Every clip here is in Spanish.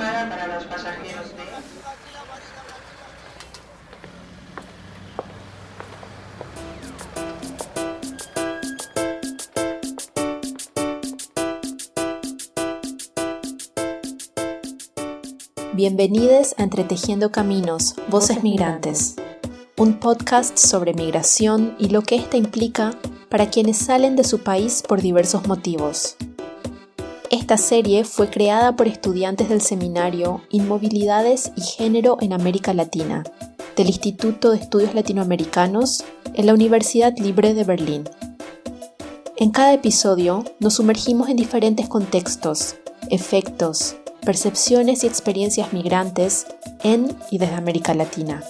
equivocada para los pasajeros de... Bienvenidos a Entretejiendo Caminos, Voces Migrantes, un podcast sobre migración y lo que ésta implica para quienes salen de su país por diversos motivos. Esta serie fue creada por estudiantes del seminario Inmovilidades y Género en América Latina, del Instituto de Estudios Latinoamericanos en la Universidad Libre de Berlín. En cada episodio nos sumergimos en diferentes contextos, efectos, percepciones y experiencias migrantes en y desde América Latina.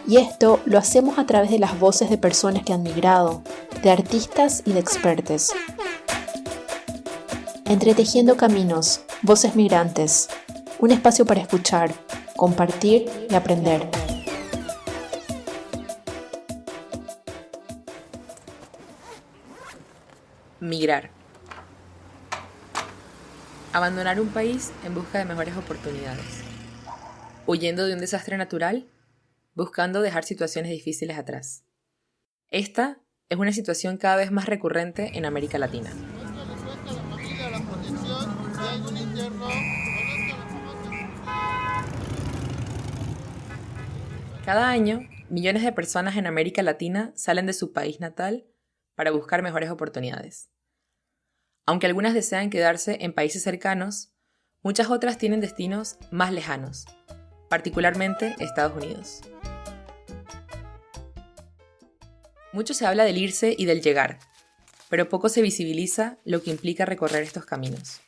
Y esto lo hacemos a través de las voces de personas que han migrado, de artistas y de expertos. Entretejiendo Caminos, Voces Migrantes, un espacio para escuchar, compartir y aprender. Migrar. Abandonar un país en busca de mejores oportunidades. Huyendo de un desastre natural, buscando dejar situaciones difíciles atrás. Esta es una situación cada vez más recurrente en América Latina. Cada año, millones de personas en América Latina salen de su país natal para buscar mejores oportunidades. Aunque algunas desean quedarse en países cercanos, muchas otras tienen destinos más lejanos, particularmente Estados Unidos. Mucho se habla del irse y del llegar, pero poco se visibiliza lo que implica recorrer estos caminos.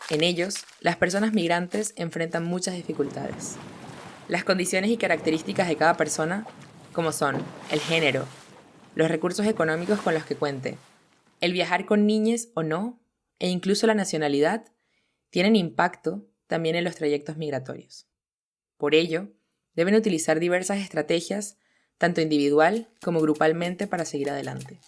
En ellos, las personas migrantes enfrentan muchas dificultades. Las condiciones y características de cada persona, como son el género, los recursos económicos con los que cuente, el viajar con niñes o no, e incluso la nacionalidad, tienen impacto también en los trayectos migratorios. Por ello, deben utilizar diversas estrategias, tanto individual como grupalmente, para seguir adelante.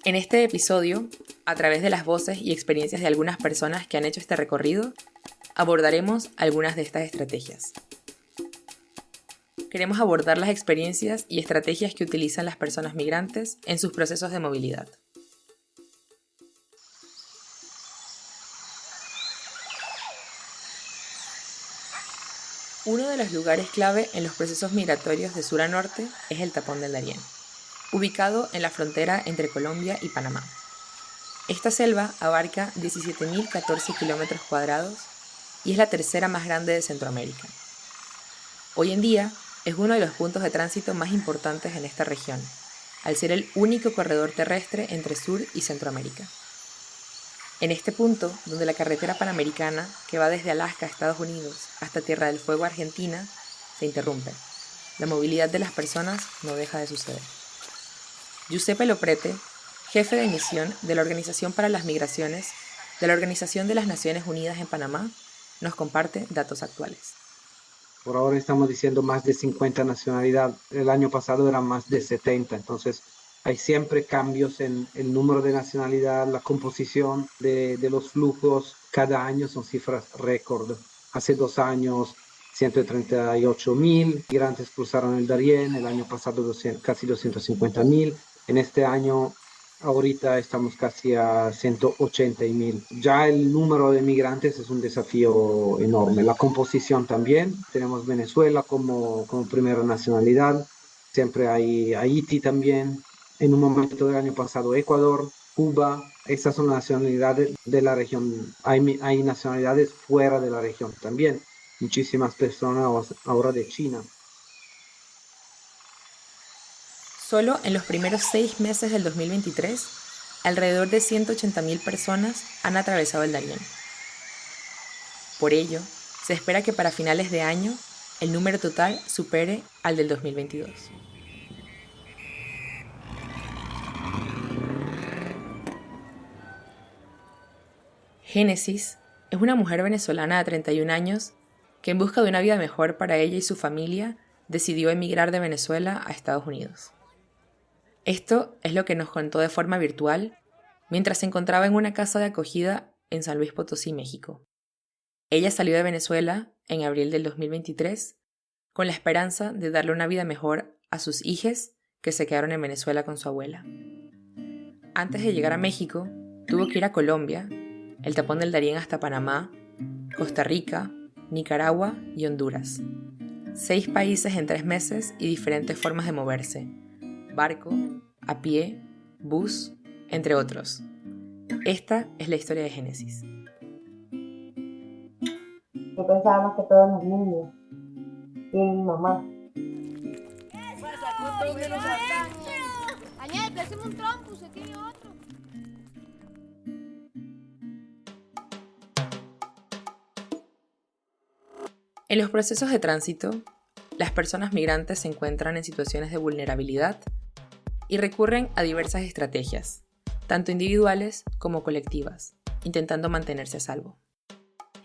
En este episodio, a través de las voces y experiencias de algunas personas que han hecho este recorrido, abordaremos algunas de estas estrategias. Queremos abordar las experiencias y estrategias que utilizan las personas migrantes en sus procesos de movilidad. Uno de los lugares clave en los procesos migratorios de sur a norte es el Tapón del Darién, ubicado en la frontera entre Colombia y Panamá. Esta selva abarca 17.014 kilómetros cuadrados y es la tercera más grande de Centroamérica. Hoy en día, es uno de los puntos de tránsito más importantes en esta región, al ser el único corredor terrestre entre Sur y Centroamérica. En este punto, donde la carretera panamericana, que va desde Alaska a Estados Unidos hasta Tierra del Fuego, Argentina, se interrumpe, la movilidad de las personas no deja de suceder. Giuseppe Loprete, jefe de misión de la Organización para las Migraciones de la Organización de las Naciones Unidas en Panamá, nos comparte datos actuales. Por ahora estamos diciendo más de 50 nacionalidades. El año pasado eran más de 70. Entonces hay siempre cambios en el número de nacionalidad, la composición de los flujos. Cada año son cifras récord. Hace 2 años 138.000 migrantes cruzaron el Darién. El año pasado casi 250.000. En este año, ahorita estamos casi a 180.000. Ya el número de migrantes es un desafío enorme. La composición también. Tenemos Venezuela como primera nacionalidad. Siempre hay Haití también. En un momento del año pasado Ecuador, Cuba. Esas son nacionalidades de la región. Hay nacionalidades fuera de la región también. Muchísimas personas ahora de China. Solo en los primeros 6 meses del 2023, alrededor de 180.000 personas han atravesado el Darién. Por ello, se espera que para finales de año el número total supere al del 2022. Génesis es una mujer venezolana de 31 años que, en busca de una vida mejor para ella y su familia, decidió emigrar de Venezuela a Estados Unidos. Esto es lo que nos contó de forma virtual mientras se encontraba en una casa de acogida en San Luis Potosí, México. Ella salió de Venezuela en abril del 2023 con la esperanza de darle una vida mejor a sus hijas que se quedaron en Venezuela con su abuela. Antes de llegar a México, tuvo que ir a Colombia, el Tapón del Darién hasta Panamá, Costa Rica, Nicaragua y Honduras. 6 países en 3 meses y diferentes formas de moverse: barco, a pie, bus, entre otros. Esta es la historia de Génesis. Yo pensaba más que todo en los niños y en mi mamá. Añade, hacemos un trompo, se tiene otro. En los procesos de tránsito, las personas migrantes se encuentran en situaciones de vulnerabilidad y recurren a diversas estrategias, tanto individuales como colectivas, intentando mantenerse a salvo.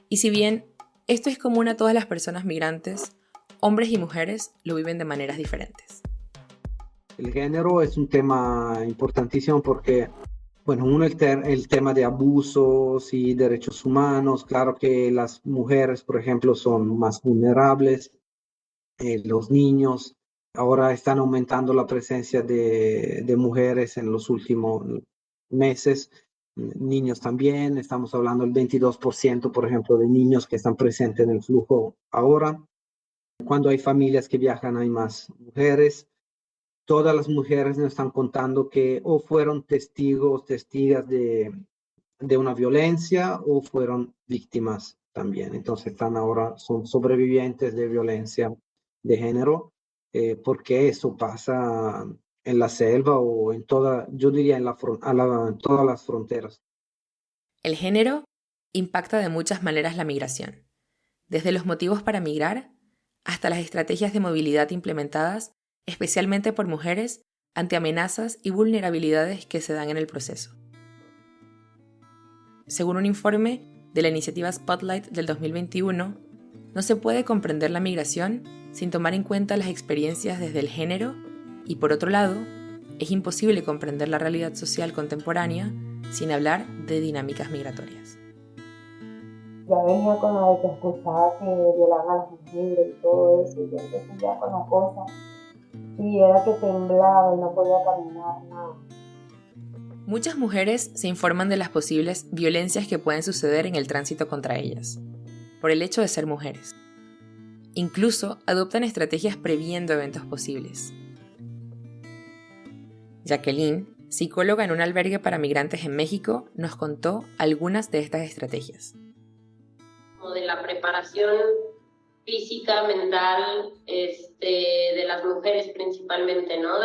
Y si bien esto es común a todas las personas migrantes, hombres y mujeres lo viven de maneras diferentes. El género es un tema importantísimo porque, bueno, uno el tema de abusos y derechos humanos. Claro que las mujeres, por ejemplo, son más vulnerables, los niños. Ahora están aumentando la presencia de mujeres en los últimos meses, niños también. Estamos hablando del 22%, por ejemplo, de niños que están presentes en el flujo ahora. Cuando hay familias que viajan hay más mujeres. Todas las mujeres nos están contando que o fueron testigas de una violencia o fueron víctimas también. Entonces son sobrevivientes de violencia de género, porque eso pasa en la selva o yo diría en todas las fronteras. El género impacta de muchas maneras la migración, desde los motivos para migrar hasta las estrategias de movilidad implementadas especialmente por mujeres ante amenazas y vulnerabilidades que se dan en el proceso. Según un informe de la iniciativa Spotlight del 2021, no se puede comprender la migración sin tomar en cuenta las experiencias desde el género y, por otro lado, es imposible comprender la realidad social contemporánea sin hablar de dinámicas migratorias. Ya venía con la de que escuchaba que violaban a las mujeres y todo eso, y yo empecé ya con la cosa, y era que temblaba y no podía caminar, nada. Muchas mujeres se informan de las posibles violencias que pueden suceder en el tránsito contra ellas, por el hecho de ser mujeres. Incluso adoptan estrategias previendo eventos posibles. Jacqueline, psicóloga en un albergue para migrantes en México, nos contó algunas de estas estrategias. Como de la preparación física, mental, de las mujeres principalmente, ¿no?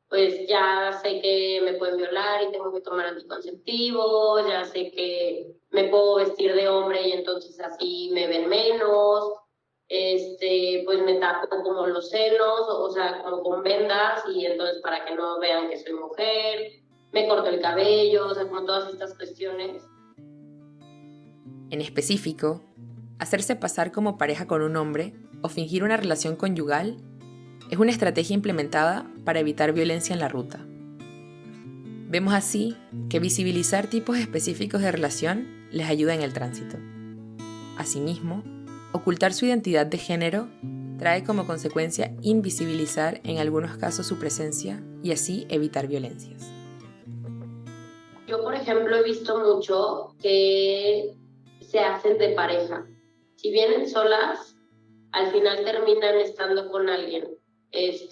Pues ya sé que me pueden violar y tengo que tomar anticonceptivos, ya sé que me puedo vestir de hombre y entonces así me ven menos, pues me tapo como los senos, o sea, como con vendas y entonces para que no vean que soy mujer, me corto el cabello, o sea, como todas estas cuestiones. En específico, hacerse pasar como pareja con un hombre o fingir una relación conyugal es una estrategia implementada para evitar violencia en la ruta. Vemos así que visibilizar tipos específicos de relación les ayuda en el tránsito. Asimismo, ocultar su identidad de género trae como consecuencia invisibilizar en algunos casos su presencia y así evitar violencias. Yo, por ejemplo, he visto mucho que se hacen de pareja. Si vienen solas, al final terminan estando con alguien,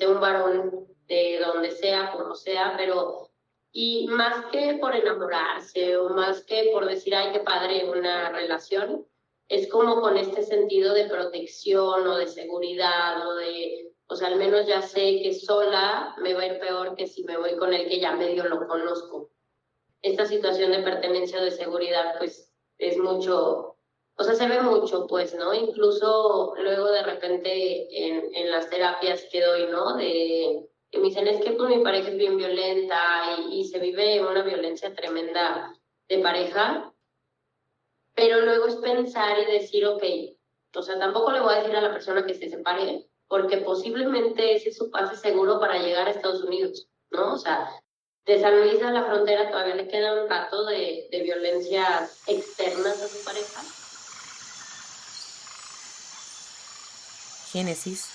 un varón de donde sea, como sea, pero y más que por enamorarse o más que por decir, ay, qué padre una relación, es como con este sentido de protección o de seguridad o sea, al menos ya sé que sola me va a ir peor que si me voy con el que ya medio lo conozco. Esta situación de pertenencia o de seguridad, pues, es mucho, o sea, se ve mucho, pues, ¿no? Incluso luego de repente en las terapias que doy, ¿no? Que me dicen, es que pues mi pareja es bien violenta y se vive una violencia tremenda de pareja, pero luego es pensar y decir, ok, o sea, tampoco le voy a decir a la persona que se separe, porque posiblemente ese es su pase seguro para llegar a Estados Unidos, ¿no? O sea, de San Luis a la frontera todavía le queda un rato de violencias externas a su pareja. Génesis,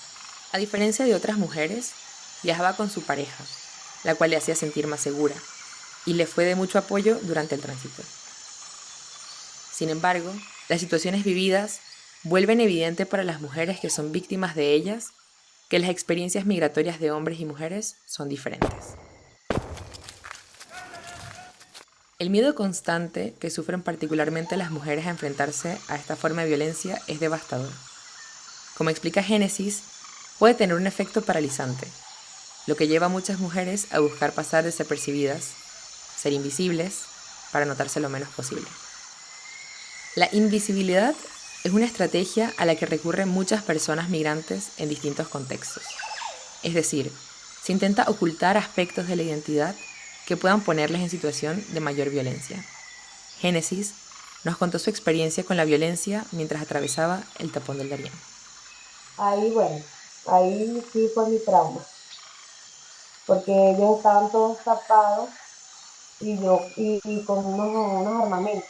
a diferencia de otras mujeres, viajaba con su pareja, la cual le hacía sentir más segura, y le fue de mucho apoyo durante el tránsito. Sin embargo, las situaciones vividas vuelven evidente para las mujeres que son víctimas de ellas que las experiencias migratorias de hombres y mujeres son diferentes. El miedo constante que sufren particularmente las mujeres a enfrentarse a esta forma de violencia es devastador. Como explica Génesis, puede tener un efecto paralizante, lo que lleva a muchas mujeres a buscar pasar desapercibidas, ser invisibles, para notarse lo menos posible. La invisibilidad es una estrategia a la que recurren muchas personas migrantes en distintos contextos. Es decir, se intenta ocultar aspectos de la identidad que puedan ponerles en situación de mayor violencia. Génesis nos contó su experiencia con la violencia mientras atravesaba el tapón del Darién. Ahí sí fue mi trauma, porque ellos estaban todos tapados y con unos armamentos.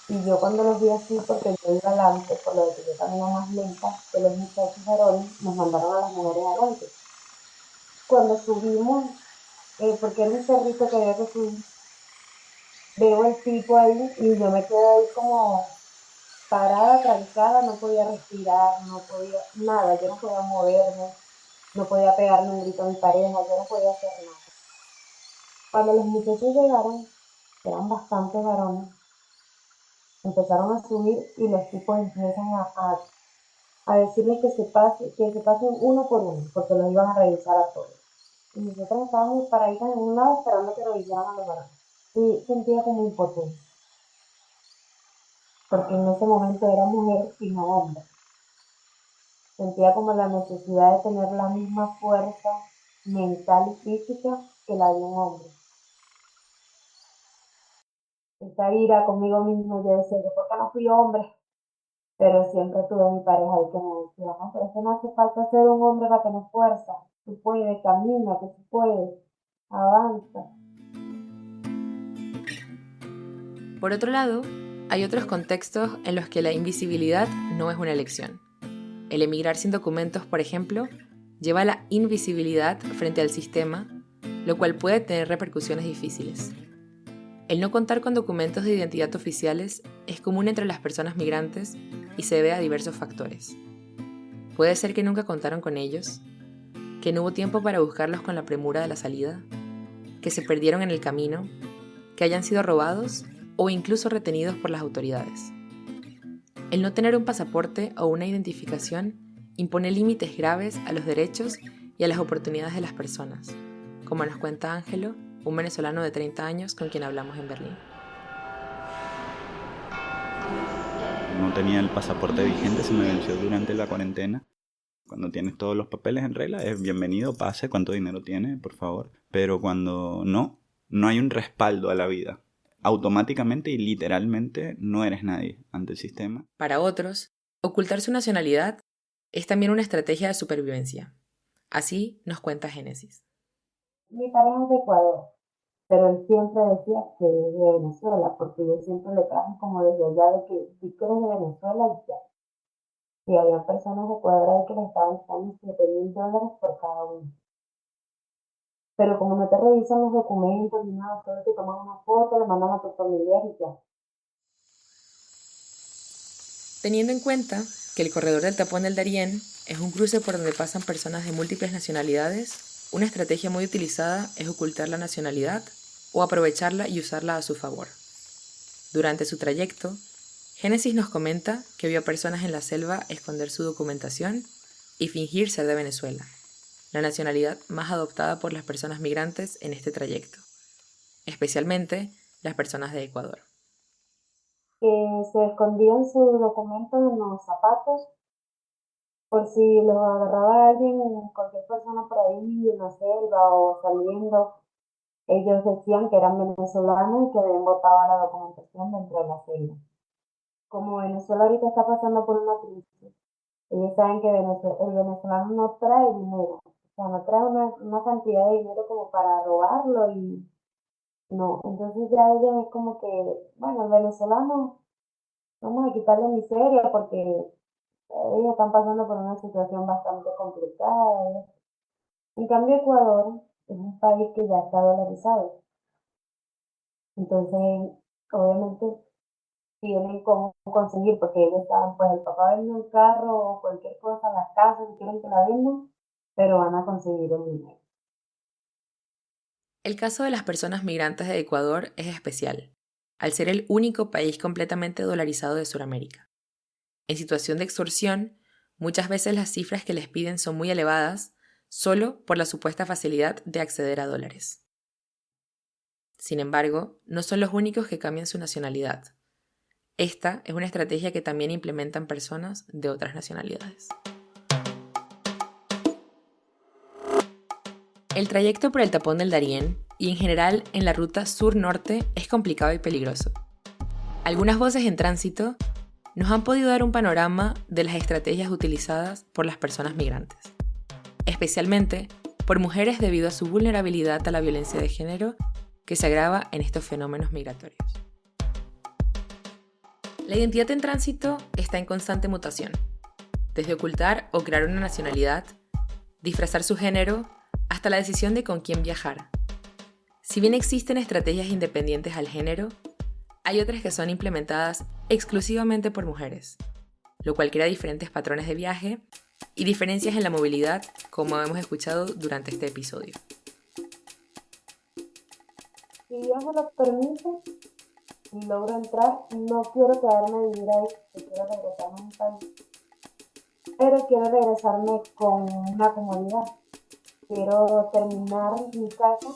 Y yo cuando los vi así, porque yo iba adelante, por lo de que yo camino más lenta que los muchachos varones, nos mandaron a las mujeres adelante. Cuando subimos, porque era un cerrito que había que subir, veo el tipo ahí y yo me quedé ahí como parada, trancada, no podía respirar, no podía nada, yo no podía moverme, no podía pegarle un grito a mi pareja, yo no podía hacer nada. Cuando los muchachos llegaron, eran bastantes varones, empezaron a subir y los tipos empiezan a decirles que se pasen uno por uno, porque los iban a revisar a todos. Y nosotros estábamos paraditas en un lado esperando que revisaran a los varones. Y sentía como impotencia, porque en ese momento era mujer y no hombre. Sentía como la necesidad de tener la misma fuerza mental y física que la de un hombre. Esa ira conmigo mismo, yo decía, yo porque no fui hombre, pero siempre tuve mi pareja ahí que me decía, no, pero es que no hace falta ser un hombre para tener fuerza, tú puedes, camina, que tú puedes, avanza. Por otro lado, hay otros contextos en los que la invisibilidad no es una elección. El emigrar sin documentos, por ejemplo, lleva a la invisibilidad frente al sistema, lo cual puede tener repercusiones difíciles. El no contar con documentos de identidad oficiales es común entre las personas migrantes y se debe a diversos factores. Puede ser que nunca contaron con ellos, que no hubo tiempo para buscarlos con la premura de la salida, que se perdieron en el camino, que hayan sido robados o incluso retenidos por las autoridades. El no tener un pasaporte o una identificación impone límites graves a los derechos y a las oportunidades de las personas, como nos cuenta Ángelo, un venezolano de 30 años con quien hablamos en Berlín. No tenía el pasaporte vigente, se me venció durante la cuarentena. Cuando tienes todos los papeles en regla, es bienvenido, pase, cuánto dinero tiene, por favor. Pero cuando no hay un respaldo a la vida. Automáticamente y literalmente no eres nadie ante el sistema. Para otros, ocultar su nacionalidad es también una estrategia de supervivencia. Así nos cuenta Génesis. Mi pareja es de Ecuador, pero él siempre decía que es de Venezuela, porque yo siempre le traje como desde allá de que si tú eres de Venezuela y ya. Y había personas de Ecuador ahí que le estaban dando $7,000 por cada uno. Pero como no te revisan los documentos ni nada, solo te toman una foto, le mandan a tu familiar y ya. Teniendo en cuenta que el corredor del Tapón del Darién es un cruce por donde pasan personas de múltiples nacionalidades, una estrategia muy utilizada es ocultar la nacionalidad o aprovecharla y usarla a su favor. Durante su trayecto, Génesis nos comenta que vio a personas en la selva esconder su documentación y fingir ser de Venezuela, la nacionalidad más adoptada por las personas migrantes en este trayecto, especialmente las personas de Ecuador. Se escondían sus documentos en los zapatos por si los agarraba alguien, cualquier persona por ahí en la selva o saliendo. Ellos decían que eran venezolanos y que habían botado la documentación dentro de la selva. Como Venezuela ahorita está pasando por una crisis, ellos saben que el venezolano no trae dinero, o sea, no trae una cantidad de dinero como para robarlo y No, entonces ya ellos es como que, bueno, el venezolano, vamos a quitarle miseria porque ellos están pasando por una situación bastante complicada. En cambio, Ecuador es un país que ya está dolarizado. Entonces, obviamente, tienen cómo conseguir, porque ellos saben, pues el papá vende un carro o cualquier cosa, las casas, si quieren que la vendan, pero van a conseguir el dinero. El caso de las personas migrantes de Ecuador es especial, al ser el único país completamente dolarizado de Sudamérica. En situación de extorsión, muchas veces las cifras que les piden son muy elevadas solo por la supuesta facilidad de acceder a dólares. Sin embargo, no son los únicos que cambian su nacionalidad. Esta es una estrategia que también implementan personas de otras nacionalidades. El trayecto por el tapón del Darién y en general en la ruta sur-norte es complicado y peligroso. Algunas voces en tránsito nos han podido dar un panorama de las estrategias utilizadas por las personas migrantes, especialmente por mujeres debido a su vulnerabilidad a la violencia de género que se agrava en estos fenómenos migratorios. La identidad en tránsito está en constante mutación, desde ocultar o crear una nacionalidad, disfrazar su género, hasta la decisión de con quién viajar. Si bien existen estrategias independientes al género, hay otras que son implementadas exclusivamente por mujeres, lo cual crea diferentes patrones de viaje y diferencias en la movilidad, como hemos escuchado durante este episodio. Si Dios me lo permite y logro entrar, no quiero quedarme a vivir ahí, porque quiero regresarme a mi país, pero quiero regresarme con una comodidad. Quiero terminar mi casa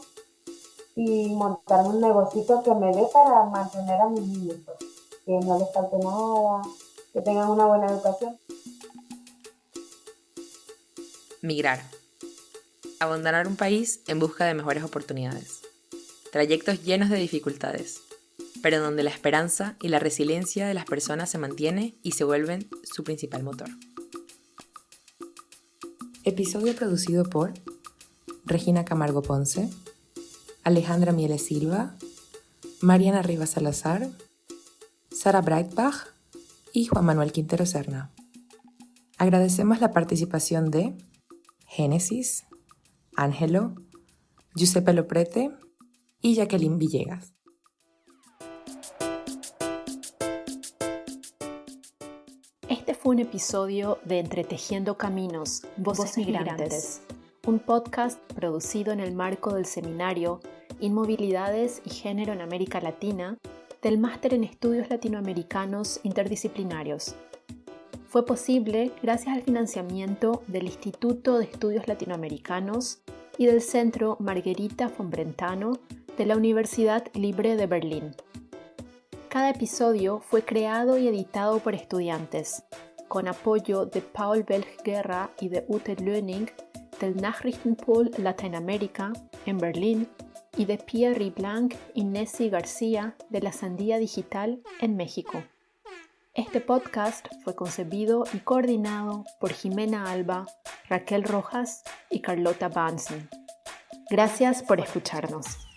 y montarme un negocito que me dé para mantener a mis niños, pues, que no les falte nada, que tengan una buena educación. Migrar. Abandonar un país en busca de mejores oportunidades. Trayectos llenos de dificultades, pero donde la esperanza y la resiliencia de las personas se mantiene y se vuelven su principal motor. Episodio producido por Regina Camargo Ponce, Alejandra Mieles Silva, Mariana Rivas Salazar, Sara Breitbach y Juan Manuel Quintero Serna. Agradecemos la participación de Génesis, Ángelo, Giuseppe Loprete y Jacqueline Villegas. Este fue un episodio de Entretejiendo Caminos, Voces Migrantes, un podcast producido en el marco del seminario Inmovilidades y Género en América Latina del Máster en Estudios Latinoamericanos Interdisciplinarios. Fue posible gracias al financiamiento del Instituto de Estudios Latinoamericanos y del Centro Margherita von Brentano de la Universidad Libre de Berlín. Cada episodio fue creado y editado por estudiantes, con apoyo de Paul Belch-Guerra y de Ute Löning del Nachrichtenpool Latinoamérica en Berlín y de Pierre Blanc y Nessie García de la Sandía Digital en México. Este podcast fue concebido y coordinado por Jimena Alba, Raquel Rojas y Carlota Bansen. Gracias por escucharnos.